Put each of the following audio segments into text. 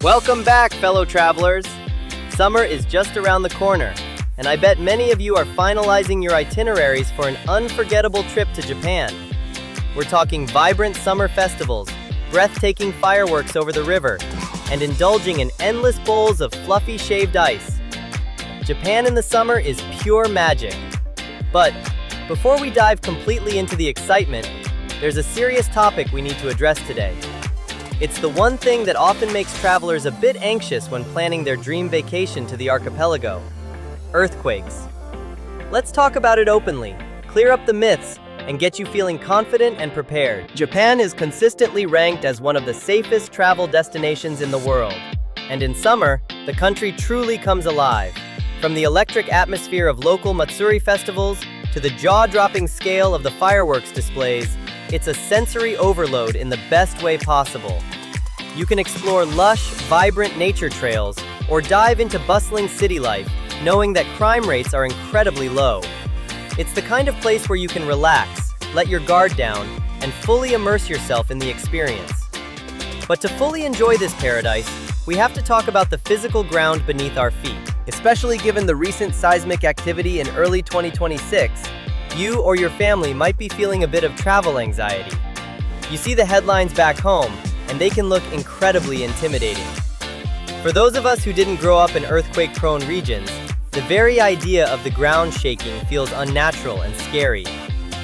Welcome back, fellow travelers! Summer is just around the corner, and I bet many of you are finalizing your itineraries for an unforgettable trip to Japan. We're talking vibrant summer festivals, breathtaking fireworks over the river, and indulging in endless bowls of fluffy shaved ice. Japan in the summer is pure magic. But before we dive completely into the excitement, there's a serious topic we need to address today. It's the one thing that often makes travelers a bit anxious when planning their dream vacation to the archipelago: earthquakes. Let's talk about it openly, clear up the myths, and get you feeling confident and prepared. Japan is consistently ranked as one of the safest travel destinations in the world. And in summer, the country truly comes alive. From the electric atmosphere of local Matsuri festivals to the jaw-dropping scale of the fireworks displays, it's a sensory overload in the best way possible. You can explore lush, vibrant nature trails or dive into bustling city life, knowing that crime rates are incredibly low. It's the kind of place where you can relax, let your guard down, and fully immerse yourself in the experience. But to fully enjoy this paradise, we have to talk about the physical ground beneath our feet. Especially given the recent seismic activity in early 2026, you or your family might be feeling a bit of travel anxiety. You see the headlines back home, and they can look incredibly intimidating. For those of us who didn't grow up in earthquake-prone regions, the very idea of the ground shaking feels unnatural and scary.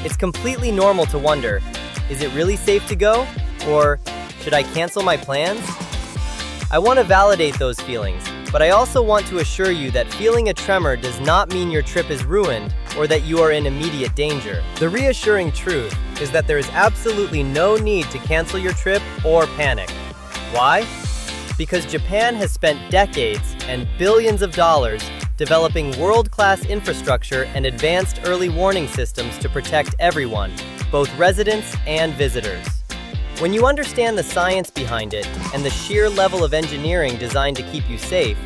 It's completely normal to wonder, is it really safe to go? Or should I cancel my plans? I want to validate those feelings, but I also want to assure you that feeling a tremor does not mean your trip is ruined or that you are in immediate danger. The reassuring truth is that there is absolutely no need to cancel your trip or panic. Why? Because Japan has spent decades and billions of dollars developing world-class infrastructure and advanced early warning systems to protect everyone, both residents and visitors. When you understand the science behind it and the sheer level of engineering designed to keep you safe,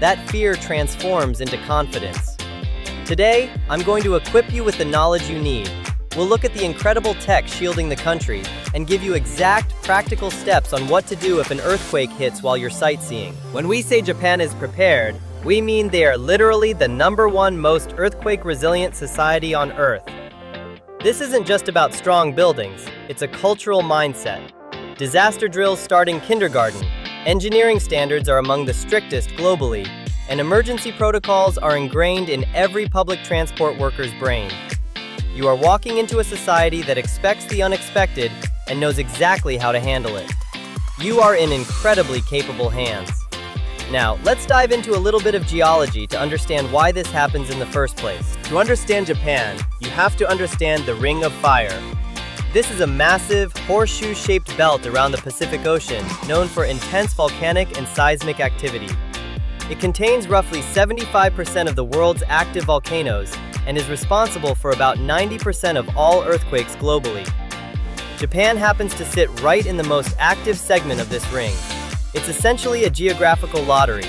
that fear transforms into confidence. Today, I'm going to equip you with the knowledge you need. We'll look at the incredible tech shielding the country and give you exact, practical steps on what to do if an earthquake hits while you're sightseeing. When we say Japan is prepared, we mean they are literally the #1 most earthquake-resilient society on Earth. This isn't just about strong buildings, it's a cultural mindset. Disaster drills start in kindergarten, engineering standards are among the strictest globally, and emergency protocols are ingrained in every public transport worker's brain. You are walking into a society that expects the unexpected and knows exactly how to handle it. You are in incredibly capable hands. Now, let's dive into a little bit of geology to understand why this happens in the first place. To understand Japan, you have to understand the Ring of Fire. This is a massive, horseshoe-shaped belt around the Pacific Ocean, known for intense volcanic and seismic activity. It contains roughly 75% of the world's active volcanoes and is responsible for about 90% of all earthquakes globally. Japan happens to sit right in the most active segment of this ring. It's essentially a geographical lottery.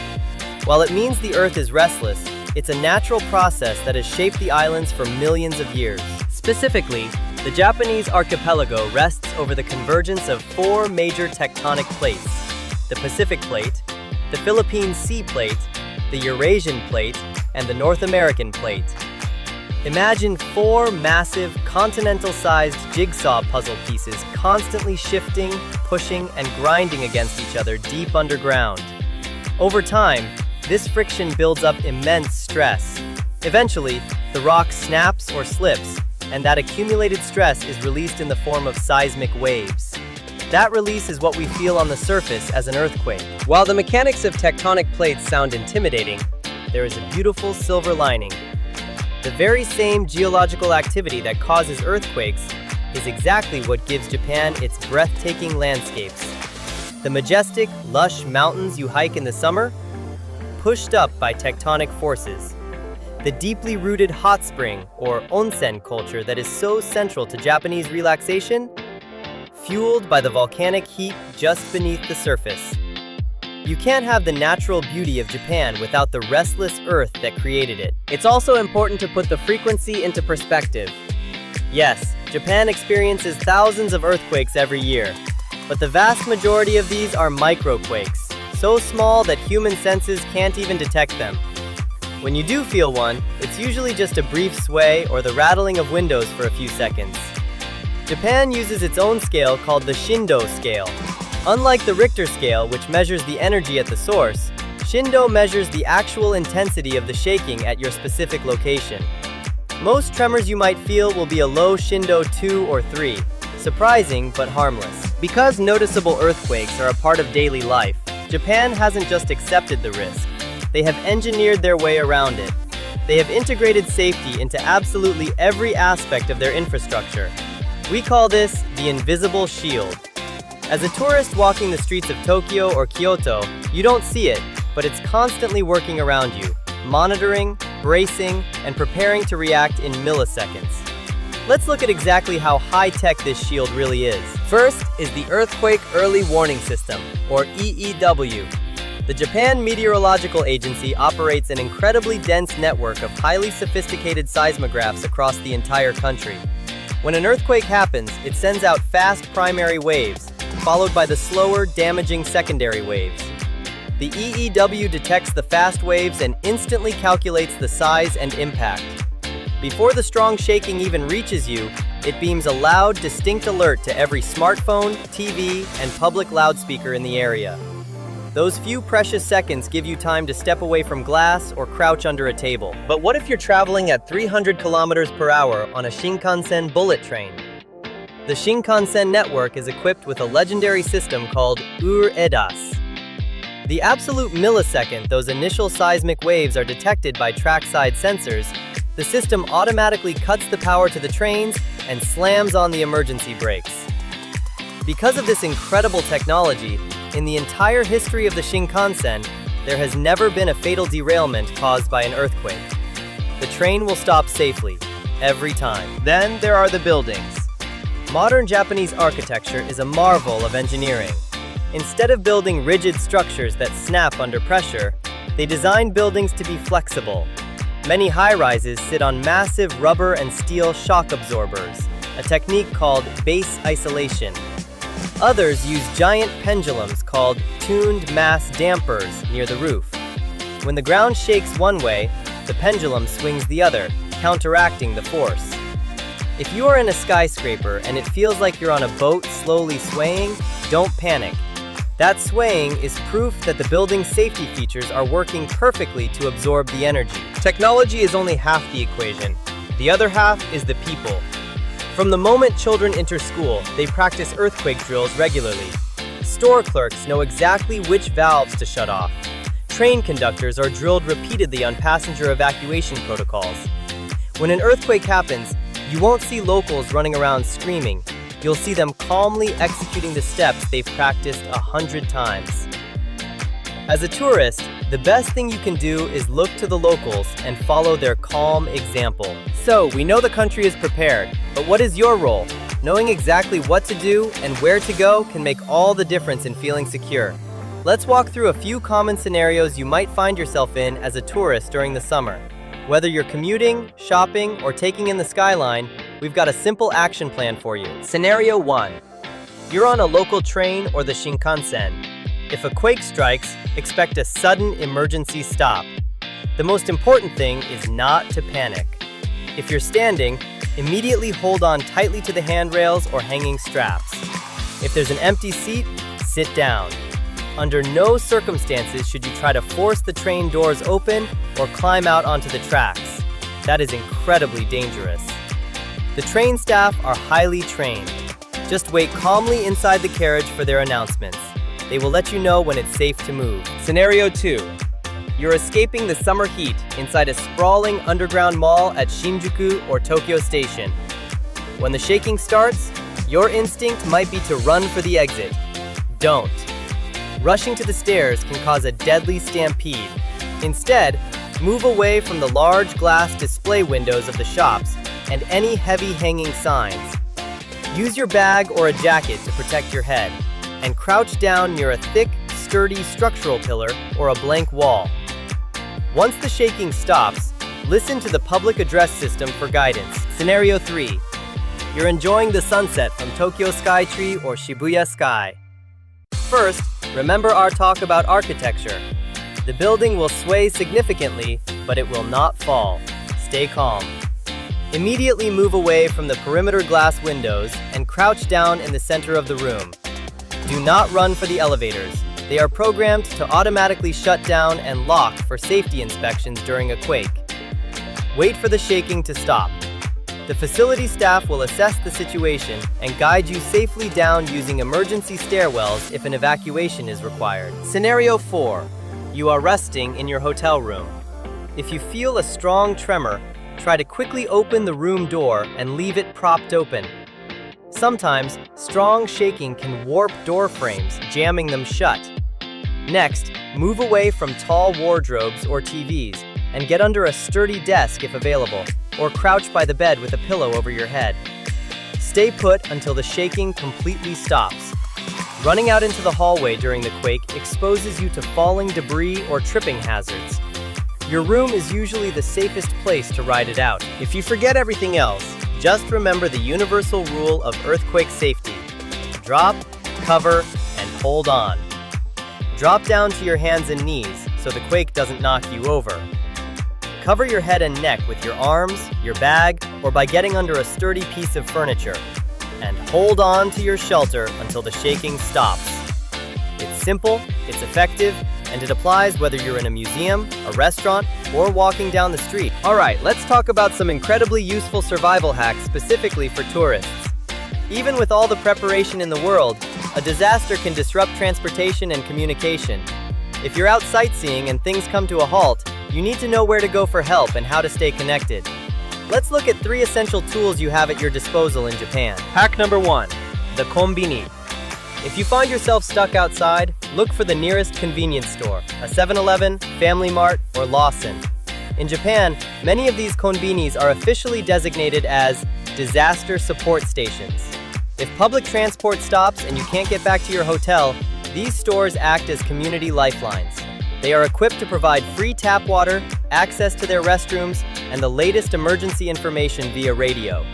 While it means the Earth is restless, it's a natural process that has shaped the islands for millions of years. Specifically, the Japanese archipelago rests over the convergence of 4 major tectonic plates: the Pacific Plate, the Philippine Sea Plate, the Eurasian Plate, and the North American Plate. Imagine 4 massive, continental-sized jigsaw puzzle pieces constantly shifting, pushing, and grinding against each other deep underground. Over time, this friction builds up immense stress. Eventually, the rock snaps or slips, and that accumulated stress is released in the form of seismic waves. That release is what we feel on the surface as an earthquake. While the mechanics of tectonic plates sound intimidating, there is a beautiful silver lining. The very same geological activity that causes earthquakes is exactly what gives Japan its breathtaking landscapes. The majestic, lush mountains you hike in the summer, pushed up by tectonic forces. The deeply rooted hot spring, or onsen culture that is so central to Japanese relaxation, fueled by the volcanic heat just beneath the surface. You can't have the natural beauty of Japan without the restless earth that created it. It's also important to put the frequency into perspective. Yes, Japan experiences thousands of earthquakes every year, but the vast majority of these are micro-quakes, so small that human senses can't even detect them. When you do feel one, it's usually just a brief sway or the rattling of windows for a few seconds. Japan uses its own scale called the Shindo scale. Unlike the Richter scale, which measures the energy at the source, Shindo measures the actual intensity of the shaking at your specific location. Most tremors you might feel will be a low Shindo 2 or 3, surprising but harmless. Because noticeable earthquakes are a part of daily life, Japan hasn't just accepted the risk. They have engineered their way around it. They have integrated safety into absolutely every aspect of their infrastructure. We call this the invisible shield. As a tourist walking the streets of Tokyo or Kyoto, you don't see it, but it's constantly working around you, monitoring, bracing, and preparing to react in milliseconds. Let's look at exactly how high-tech this shield really is. First is the Earthquake Early Warning System, or EEW. The Japan Meteorological Agency operates an incredibly dense network of highly sophisticated seismographs across the entire country. When an earthquake happens, it sends out fast primary waves, followed by the slower, damaging secondary waves. The EEW detects the fast waves and instantly calculates the size and impact. Before the strong shaking even reaches you, it beams a loud, distinct alert to every smartphone, TV, and public loudspeaker in the area. Those few precious seconds give you time to step away from glass or crouch under a table. But what if you're traveling at 300 kilometers per hour on a Shinkansen bullet train? The Shinkansen network is equipped with a legendary system called UrEDAS. The absolute millisecond those initial seismic waves are detected by trackside sensors, the system automatically cuts the power to the trains and slams on the emergency brakes. Because of this incredible technology, in the entire history of the Shinkansen, there has never been a fatal derailment caused by an earthquake. The train will stop safely, every time. Then there are the buildings. Modern Japanese architecture is a marvel of engineering. Instead of building rigid structures that snap under pressure, they designed buildings to be flexible. Many high-rises sit on massive rubber and steel shock absorbers, a technique called base isolation. Others use giant pendulums called tuned mass dampers near the roof. When the ground shakes one way, the pendulum swings the other, counteracting the force. If you are in a skyscraper and it feels like you're on a boat slowly swaying, don't panic. That swaying is proof that the building's safety features are working perfectly to absorb the energy. Technology is only half the equation. The other half is the people. From the moment children enter school, they practice earthquake drills regularly. Store clerks know exactly which valves to shut off. Train conductors are drilled repeatedly on passenger evacuation protocols. When an earthquake happens, you won't see locals running around screaming. You'll see them calmly executing the steps they've practiced 100 times. As a tourist, the best thing you can do is look to the locals and follow their calm example. So, we know the country is prepared, but what is your role? Knowing exactly what to do and where to go can make all the difference in feeling secure. Let's walk through a few common scenarios you might find yourself in as a tourist during the summer. Whether you're commuting, shopping, or taking in the skyline, we've got a simple action plan for you. Scenario 1. You're on a local train or the Shinkansen. If a quake strikes, expect a sudden emergency stop. The most important thing is not to panic. If you're standing, immediately hold on tightly to the handrails or hanging straps. If there's an empty seat, sit down. Under no circumstances should you try to force the train doors open or climb out onto the tracks. That is incredibly dangerous. The train staff are highly trained. Just wait calmly inside the carriage for their announcements. They will let you know when it's safe to move. Scenario 2. You're escaping the summer heat inside a sprawling underground mall at Shinjuku or Tokyo Station. When the shaking starts, your instinct might be to run for the exit. Don't. Rushing to the stairs can cause a deadly stampede. Instead, move away from the large glass display windows of the shops and any heavy hanging signs. Use your bag or a jacket to protect your head, and crouch down near a thick, sturdy structural pillar or a blank wall. Once the shaking stops, listen to the public address system for guidance. Scenario 3. You're enjoying the sunset from Tokyo Skytree or Shibuya Sky. First, Remember our talk about architecture. The building will sway significantly, but it will not fall. Stay calm. Immediately move away from the perimeter glass windows and crouch down in the center of the room. Do not run for the elevators. They are programmed to automatically shut down and lock for safety inspections during a quake. Wait for the shaking to stop. The facility staff will assess the situation and guide you safely down using emergency stairwells if an evacuation is required. Scenario 4. You are resting in your hotel room. If you feel a strong tremor, try to quickly open the room door and leave it propped open. Sometimes, strong shaking can warp door frames, jamming them shut. Next, move away from tall wardrobes or TVs and get under a sturdy desk if available, or crouch by the bed with a pillow over your head. Stay put until the shaking completely stops. Running out into the hallway during the quake exposes you to falling debris or tripping hazards. Your room is usually the safest place to ride it out. If you forget everything else, just remember the universal rule of earthquake safety. Drop, cover, and hold on. Drop down to your hands and knees so the quake doesn't knock you over. Cover your head and neck with your arms, your bag, or by getting under a sturdy piece of furniture. And hold on to your shelter until the shaking stops. It's simple, it's effective, and it applies whether you're in a museum, a restaurant, or walking down the street. Alright, let's talk about some incredibly useful survival hacks specifically for tourists. Even with all the preparation in the world, a disaster can disrupt transportation and communication. If you're out sightseeing and things come to a halt, you need to know where to go for help and how to stay connected. Let's look at 3 essential tools you have at your disposal in Japan. Hack number 1. The konbini. If you find yourself stuck outside, look for the nearest convenience store, a 7-Eleven, Family Mart, or Lawson. In Japan, many of these konbinis are officially designated as disaster support stations. If public transport stops and you can't get back to your hotel, these stores act as community lifelines. They are equipped to provide free tap water, access to their restrooms, and the latest emergency information via radio.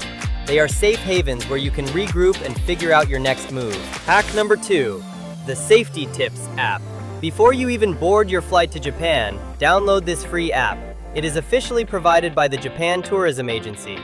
They are safe havens where you can regroup and figure out your next move. Hack number 2. The Safety Tips app. Before you even board your flight to Japan, download this free app. It is officially provided by the Japan Tourism Agency.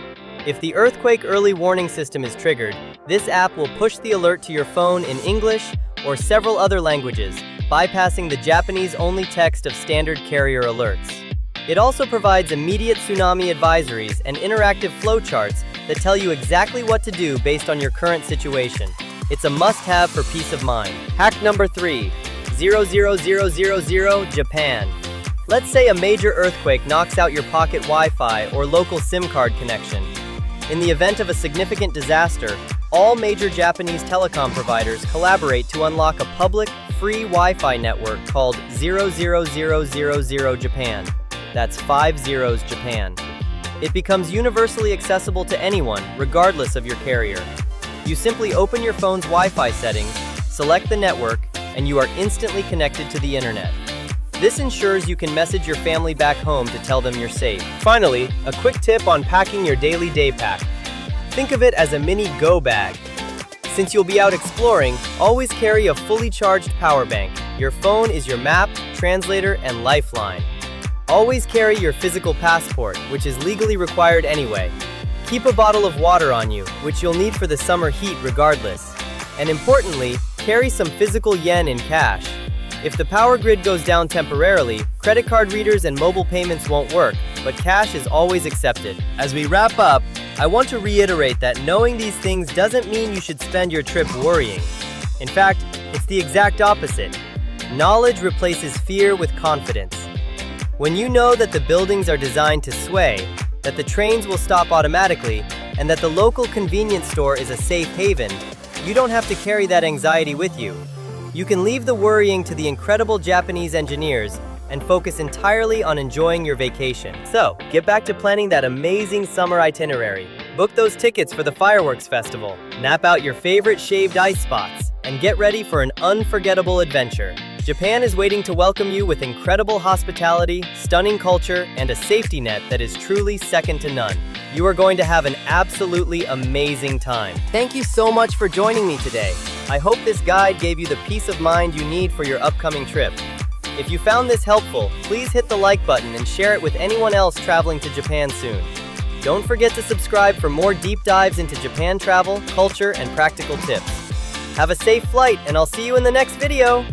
If the earthquake early warning system is triggered, this app will push the alert to your phone in English or several other languages, bypassing the Japanese-only text of standard carrier alerts. It also provides immediate tsunami advisories and interactive flowcharts that tell you exactly what to do based on your current situation. It's a must-have for peace of mind. Hack number 3. 00000 Japan. Let's say a major earthquake knocks out your pocket Wi-Fi or local SIM card connection. In the event of a significant disaster, all major Japanese telecom providers collaborate to unlock a public, free Wi-Fi network called 00000 Japan. That's 5 zeros Japan. It becomes universally accessible to anyone, regardless of your carrier. You simply open your phone's Wi-Fi settings, select the network, and you are instantly connected to the internet. This ensures you can message your family back home to tell them you're safe. Finally, a quick tip on packing your daily Daypack. Think of it as a mini go bag. Since you'll be out exploring, always carry a fully charged power bank. Your phone is your map, translator, and lifeline. Always carry your physical passport, which is legally required anyway. Keep a bottle of water on you, which you'll need for the summer heat regardless. And importantly, carry some physical yen in cash. If the power grid goes down temporarily, credit card readers and mobile payments won't work, but cash is always accepted. As we wrap up, I want to reiterate that knowing these things doesn't mean you should spend your trip worrying. In fact, it's the exact opposite. Knowledge replaces fear with confidence. When you know that the buildings are designed to sway, that the trains will stop automatically, and that the local convenience store is a safe haven, you don't have to carry that anxiety with you. You can leave the worrying to the incredible Japanese engineers and focus entirely on enjoying your vacation. So, get back to planning that amazing summer itinerary. Book those tickets for the fireworks festival, nap out your favorite shaved ice spots, and get ready for an unforgettable adventure. Japan is waiting to welcome you with incredible hospitality, stunning culture, and a safety net that is truly second to none. You are going to have an absolutely amazing time. Thank you so much for joining me today. I hope this guide gave you the peace of mind you need for your upcoming trip. If you found this helpful, please hit the like button and share it with anyone else traveling to Japan soon. Don't forget to subscribe for more deep dives into Japan travel, culture, and practical tips. Have a safe flight, and I'll see you in the next video!